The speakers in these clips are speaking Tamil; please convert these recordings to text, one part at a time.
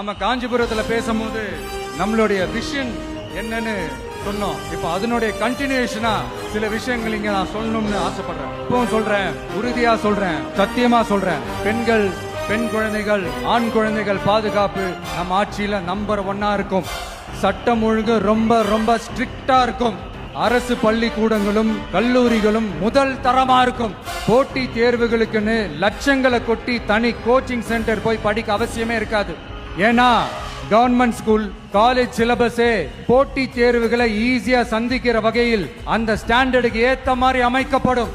நம்ம காஞ்சிபுரத்துல பேசும்போது நம்மளுடைய விஷன் என்னன்னு சொன்னோம். இப்ப அதனுடைய கண்டினியூஷனா சில விஷயங்கள் இங்க நான் சொல்லணும்னு ஆசைப்படுறேன். இப்பவும் சொல்றேன், உறுதியா சொல்றேன், சத்தியமா சொல்றேன். பெண்கள், பெண் குழந்தைகள், ஆண் குழந்தைகள் பாதுகாப்பு நம்ம ஆட்சியில நம்பர் 1 இருக்கும். சட்டம் ஒழுங்கு ரொம்ப ரொம்ப ஸ்ட்ரிக்டா இருக்கும். அரசு பள்ளிக்கூடங்களும் கல்லூரிகளும் முதல் தரமா இருக்கும். போட்டி தேர்வுகளுக்குன்னு லட்சங்களை கொட்டி தனி கோச்சிங் சென்டர் போய் படிக்க அவசியமே இருக்காது. ஏன்னா கவர்மெண்ட் ஸ்கூல், காலேஜ் சிலபஸே போட்டி தேர்வுகளை ஈஸியா சந்திக்கிற வகையில் அந்த ஸ்டாண்டர்டுக்கு ஏத்த மாதிரி அமைக்கப்படும்.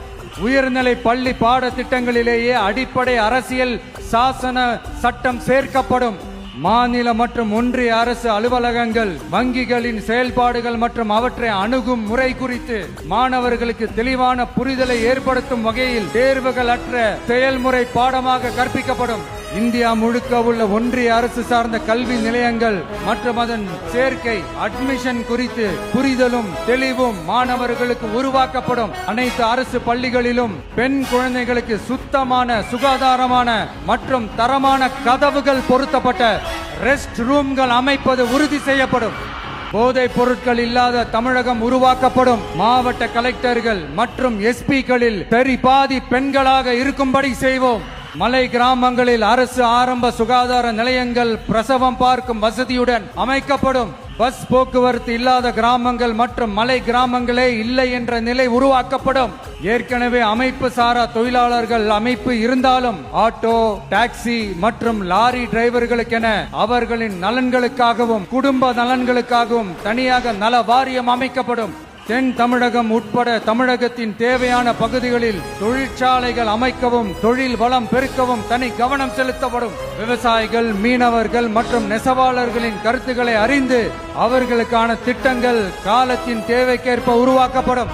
உயர்நிலை பள்ளி பாடத்திட்டங்களிலேயே அடிப்படை அரசியல் சாசன சட்டம் சேர்க்கப்படும். மாநில மற்றும் ஒன்றிய அரசு அலுவலகங்கள், வங்கிகளின் செயல்பாடுகள் மற்றும் அவற்றை அணுகும் முறை குறித்து மாணவர்களுக்கு தெளிவான புரிதலை ஏற்படுத்தும் வகையில் தேர்வுகள் அற்ற செயல்முறை பாடமாக கற்பிக்கப்படும். இந்தியா முழுக்க உள்ள ஒன்றிய அரசு சார்ந்த கல்வி நிலையங்கள் மற்றும் அதன் சேர்க்கை அட்மிஷன் குறித்து புரிதலும் தெளிவும் மாணவர்களுக்கு உருவாக்கப்படும். அனைத்து அரசு பள்ளிகளிலும் பெண் குழந்தைகளுக்கு சுத்தமான, சுகாதாரமான மற்றும் தரமான கதவுகள் பொருத்தப்பட்ட ரெஸ்ட் ரூம்கள் அமைப்பது உறுதி செய்யப்படும். போதைப் பொருட்கள் இல்லாத தமிழகம் உருவாக்கப்படும். மாவட்ட கலெக்டர்கள் மற்றும் எஸ்பிக்களில் சரி பாதி பெண்களாக இருக்கும்படி செய்வோம். மலை கிராமங்களில் அரசு ஆரம்ப சுகாதார நிலையங்கள் பிரசவம் பார்க்கும் வசதியுடன் அமைக்கப்படும். பஸ் போக்குவரத்து இல்லாத கிராமங்கள் மற்றும் மலை கிராமங்களே இல்லை என்ற நிலை உருவாக்கப்படும். ஏற்கனவே அமைப்பு சாரா தொழிலாளர்கள் அமைப்பு இருந்தாலும் ஆட்டோ, டாக்ஸி மற்றும் லாரி டிரைவர்களுக்கென அவர்களின் நலன்களுக்காகவும் குடும்ப நலன்களுக்காகவும் தனியாக நல வாரியம் அமைக்கப்படும். தென் தமிழகம் உட்பட தமிழகத்தின் தேவையான பகுதிகளில் தொழிற்சாலைகள் அமைக்கவும் தொழில் வளம் பெருக்கவும் தனி கவனம் செலுத்தப்படும். விவசாயிகள், மீனவர்கள் மற்றும் நெசவாளர்களின் கருத்துக்களை அறிந்து அவர்களுக்கான திட்டங்கள் காலத்தின் தேவைக்கேற்ப உருவாக்கப்படும்.